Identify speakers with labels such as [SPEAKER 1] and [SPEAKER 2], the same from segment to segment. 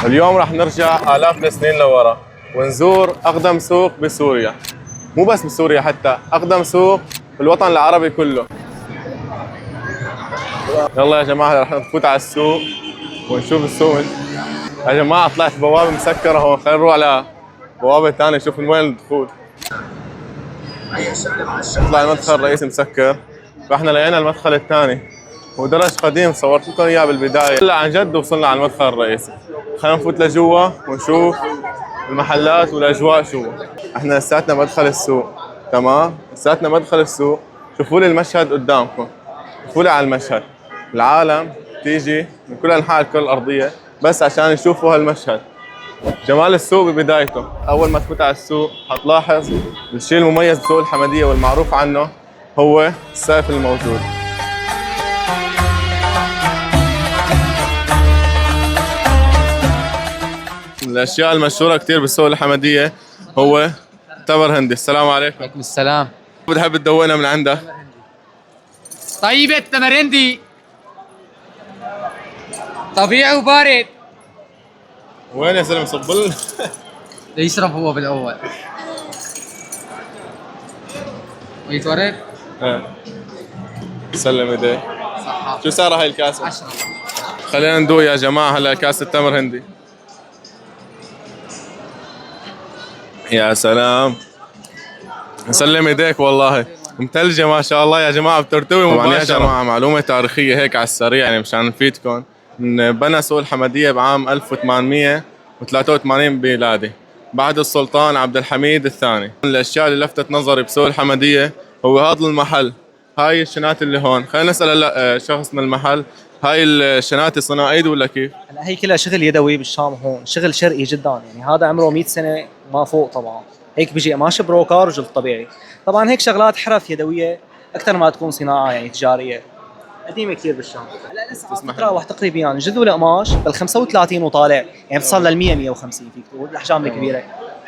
[SPEAKER 1] اليوم راح نرجع آلاف السنين لورا ونزور أقدم سوق بسوريا. مو بس بسوريا، حتى أقدم سوق في الوطن العربي كله. يلا يا جماعة راح نفوت على السوق ونشوف السوق. يا جماعة طلعت بوابة مسكرة هون، خلينا نروح على بوابة ثانية نشوف من وين الدخول. طلع المدخل الرئيسي مسكر، فاحنا لقينا المدخل الثاني ودرج قديم صورت لكم اياه بالبداية. هلا عن جد وصلنا على المدخل الرئيسي، خلينا نفوت لجوا ونشوف المحلات والاجواء شو. احنا لساتنا مدخل السوق، تمام؟ لساتنا مدخل السوق. شوفوا لي المشهد قدامكم، شوفوا لي على المشهد. العالم تيجي من كل انحاء الكرة الارضية بس عشان يشوفوا هالمشهد. جمال السوق ببدايته، اول ما تفوت على السوق حتلاحظ الشيء المميز بسوق الحمدية والمعروف عنه هو السقف الموجود. الاشياء المشهورة كثير بالسوق الحمدية هو تمر هندي. السلام عليكم.
[SPEAKER 2] عليكم السلام.
[SPEAKER 1] بتحب تدوقنا من عندك؟
[SPEAKER 2] طيبة تمرندي، طبيعي وبارد.
[SPEAKER 1] وين يا زلمه صب لنا؟
[SPEAKER 2] يشرب هو بالأول ويتورد.
[SPEAKER 1] ايه سلم ايديك.
[SPEAKER 2] صحة.
[SPEAKER 1] شو سعرها هاي الكاسة؟
[SPEAKER 2] 10.
[SPEAKER 1] خلينا ندوق يا جماعة هلا كاسة تمر هندي. يا سلام، سلم ايديك والله متلجة ما شاء الله يا جماعة، بترتوي مباشرة. طبعا يا جماعة معلومة تاريخية هيك على السريع يعني مشان نفيدكم، ان بنى سوق الحمدية بعام 1883 ميلادي بعد السلطان عبد الحميد الثاني. الاشياء اللي لفتت نظري بسوق الحمدية هو هذا المحل، هاي الشنات اللي هون. خلينا نسأل هلا شخص من المحل، هاي الشنات صناعة ايد ولا كيف؟
[SPEAKER 3] هلا هي كلها شغل يدوي بالشام، هون شغل شرقي جدا، يعني هذا عمره 100 سنه ما فوق. طبعا هيك بيجي قماش بروكار وجلد طبيعي. طبعا هيك شغلات حرف يدويه اكثر ما تكون صناعه يعني تجاريه قديمه كثير بالشام. هلا الاسعار تتراوح تقريبا يعني جذور القماش بال 35 وطالع، يعني بتصل لل 100 150 فيك تقول الاحجام الكبيره.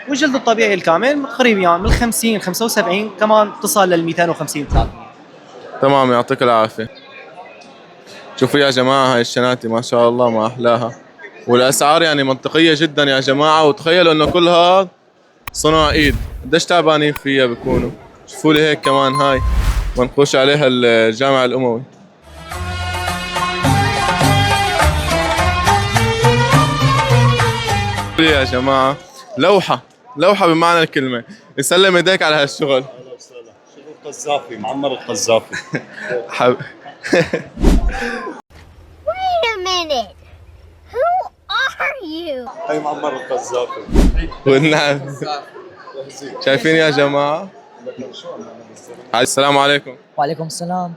[SPEAKER 3] والجلد الطبيعي الكامل تقريبا يعني من 50 75 كمان تصل لل 250 300.
[SPEAKER 1] تمام يعطيك العافية. شوفوا يا جماعة هاي الشناتي ما شاء الله ما أحلاها، والأسعار يعني منطقية جدا يا جماعة. وتخيلوا إنه كل هذا صنع إيد، قديش تعبانين فيها بيكونوا. شوفوا لي هيك كمان هاي منقوش عليها الجامع الأموي. يا جماعة لوحة، لوحة بمعنى الكلمة. يسلم ايديك على هالشغل.
[SPEAKER 4] شغل قذافي، معمر القذافي.
[SPEAKER 1] حب...
[SPEAKER 5] Wait a minute. Who are you?
[SPEAKER 4] هي معمر القذافي.
[SPEAKER 1] والنعم. شايفين يا جماعة؟ السلام عليكم.
[SPEAKER 6] وعليكم السلام.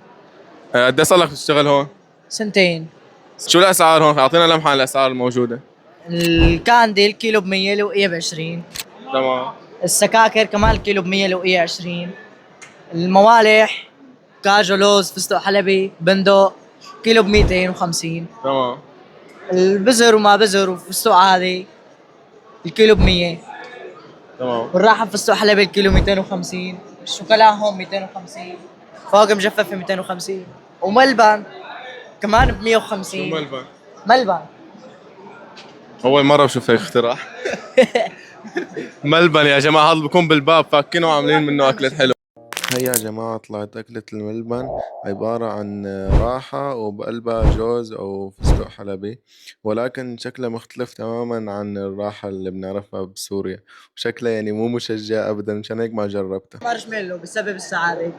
[SPEAKER 1] قد ايه صار لك تشتغل هون؟
[SPEAKER 6] سنتين.
[SPEAKER 1] شو الأسعار هون؟ أعطينا لمحة عن الأسعار الموجودة.
[SPEAKER 6] الكاندي الكيلو ب100 الوقية ب20.
[SPEAKER 1] تمام.
[SPEAKER 6] السكاكر كمان الكيلو ب100 الوقية 20. الموالح كاجو لوز فستق حلبي بندق كيلو ب250.
[SPEAKER 1] تمام.
[SPEAKER 6] البزر وما بزر وفستق عادي الكيلو ب100.
[SPEAKER 1] تمام.
[SPEAKER 6] والراحة فستق حلبي الكيلو 250. الشوكولا هون 250. فوق مجففة 250. وملبن كمان ب 150.
[SPEAKER 1] شو ملبن؟
[SPEAKER 6] ملبن
[SPEAKER 1] أول مرة بشوف هيك اختراع. ملبن يا جماعة، هذا بكون بالباب فاكينه وعاملين منه أكلة حلو. هي يا جماعة طلعت أكلة الملبن، عبارة عن راحة وبقلبها جوز أو فستق حلبي، ولكن شكلها مختلف تماما عن الراحة اللي بنعرفها بسوريا، وشكلها يعني مو مشجع أبدا، مشان هيك ما جربتها.
[SPEAKER 6] مارشميلو بسبب السعادة.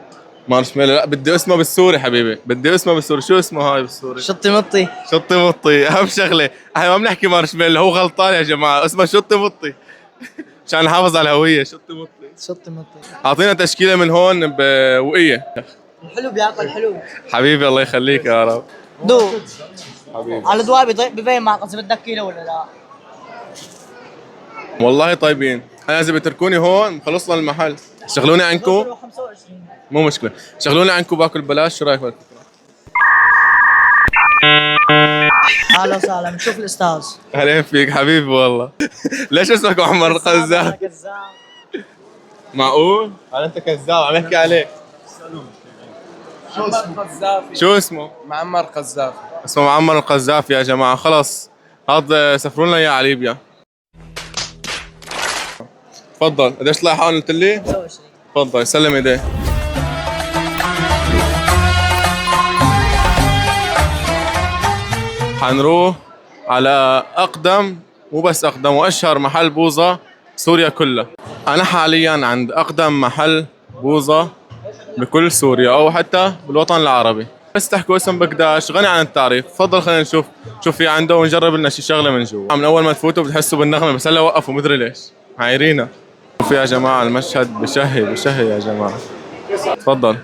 [SPEAKER 1] مارشميلو؟ لا بدي اسمه بالسوري حبيبي، بدي اسمه بالسوري. شو اسمه هاي بالسوري؟
[SPEAKER 6] شطي مطي.
[SPEAKER 1] شطي مطي. أهم شغلة احنا ما بنحكي مارشميلو، هو غلطان يا جماعة، اسمه شطي مطي. مشان نحافظ على الهوية. شطي مطي.
[SPEAKER 6] شطي مطي.
[SPEAKER 1] أعطينا تشكيلة من هون بوقية.
[SPEAKER 6] الحلو بياكل حلو.
[SPEAKER 1] حبيبي الله يخليك يا رب.
[SPEAKER 6] دوق
[SPEAKER 1] حبيبي
[SPEAKER 6] على دواء ببين معك اذا بدك كيلو ولا لا.
[SPEAKER 1] والله طيبين. انا اذا بتركوني هون خلصنا المحل، شغلوني عنكم
[SPEAKER 6] 25.
[SPEAKER 1] مو مشكله، شغلوني عنكم باكل بلاش. شو رايك بالفكره؟
[SPEAKER 6] اهلا وسهلا، بنشوف الاستاذ.
[SPEAKER 1] اهلين فيك حبيبي والله. ليش اسمك محمد القذاب؟
[SPEAKER 6] كذاب.
[SPEAKER 1] معقول؟ هل انت كذاب عم يحكي عليك؟
[SPEAKER 2] معمر قذافي.
[SPEAKER 1] شو اسمه؟
[SPEAKER 2] معمر قذافي.
[SPEAKER 1] اسمه معمر القذافي يا جماعه. خلص هذا سفروا لنا اياه على ليبيا. تفضل. قديش طلع حقن قلت لي؟
[SPEAKER 6] 25.
[SPEAKER 1] تفضل سلم ايديه. حنروح على اقدم، مو بس اقدم، واشهر محل بوظه سوريا كلها. انا حاليا عند اقدم محل بوظه بكل سوريا او حتى بالوطن العربي. بس تحكوا اسم بقداش غني عن التعريف. تفضل خلينا نشوف شو في عنده ونجرب لنا شي شغله من جوا. من اول ما تفوتوا بتحسوا بالنغمه، بس هلا وقفوا مدري ليش عايرينا. شوفوا يا جماعه المشهد بشهي بشهي يا جماعه. تفضل.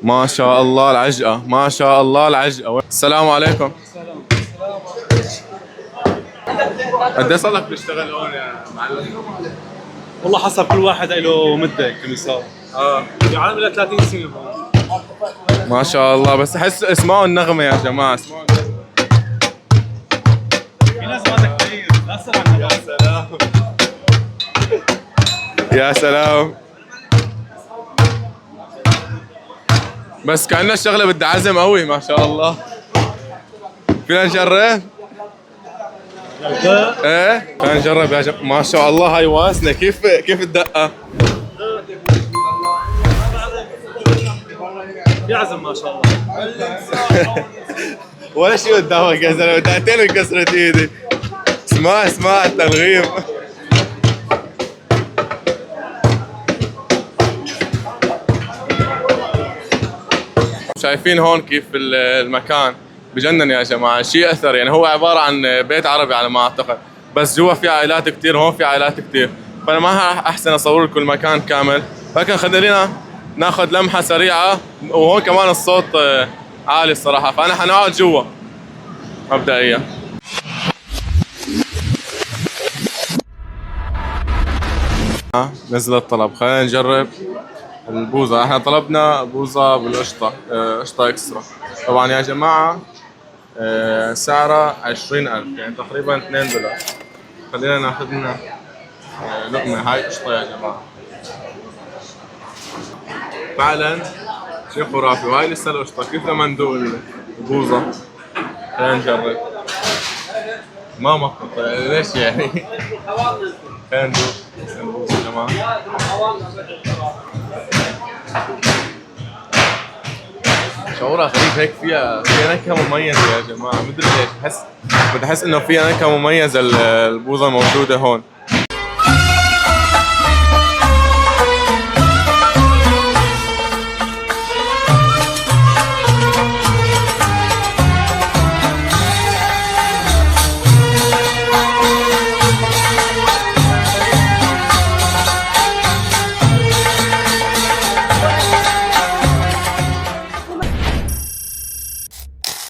[SPEAKER 1] ما شاء الله العجقه، ما شاء الله العجقه. السلام عليكم. قد صار لك تشتغل هون يا معلم؟
[SPEAKER 4] والله حسب كل واحد له مده كمثال. يعني له 30 سنه هون.
[SPEAKER 1] ما شاء الله. بس احس اسمعوا النغمه يا جماعه، اسمعوا.
[SPEAKER 4] في ناس ما كثير، لا تسال عنها. يا سلام
[SPEAKER 1] يا سلام. بس كأنه الشغله بدها عزم قوي. ما شاء الله. فينا نجرب؟ ايه خلينا نجرب يا جماعه. ما شاء الله هاي واسنه. كيف الدقه؟
[SPEAKER 4] بيعزم ما شاء الله.
[SPEAKER 1] ولا شيء قدامك يا زلمه. دقيقتين انكسرت ايدي. اسمع التلغيم. شايفين هون كيف المكان بجنن يا جماعه. شيء اثر يعني. هو عباره عن بيت عربي على ما اعتقد، بس جوا في عائلات كثير، هون في عائلات كثير. فانا ما احسن اصور لكم المكان كامل، لكن خلينا ناخذ لمحه سريعه. وهون كمان الصوت عالي الصراحه، فانا حنقعد جوا مبدئيا. نزل الطلب. خلينا نجرب البوظه. احنا طلبنا بوظه بالقشطه، قشطه اكسترا. طبعا يا جماعه سعرها 20,000 يعني تقريبا $2. خلينا ناخذ لنا لقمه. هاي قشطه يا جماعه، فعلا شيء خرافي. وهاي لسه القشطه. كيف لما ندوق البوظه؟ خلينا نجرب. ما مطط ليش يعني. خلينا ندوق البوظه يا جماعه. شعورها غريب هيك. فيها نكهه مميزه يا جماعه. مدري ليش بدي احس انه فيها نكهه مميزه البوظه الموجوده هون.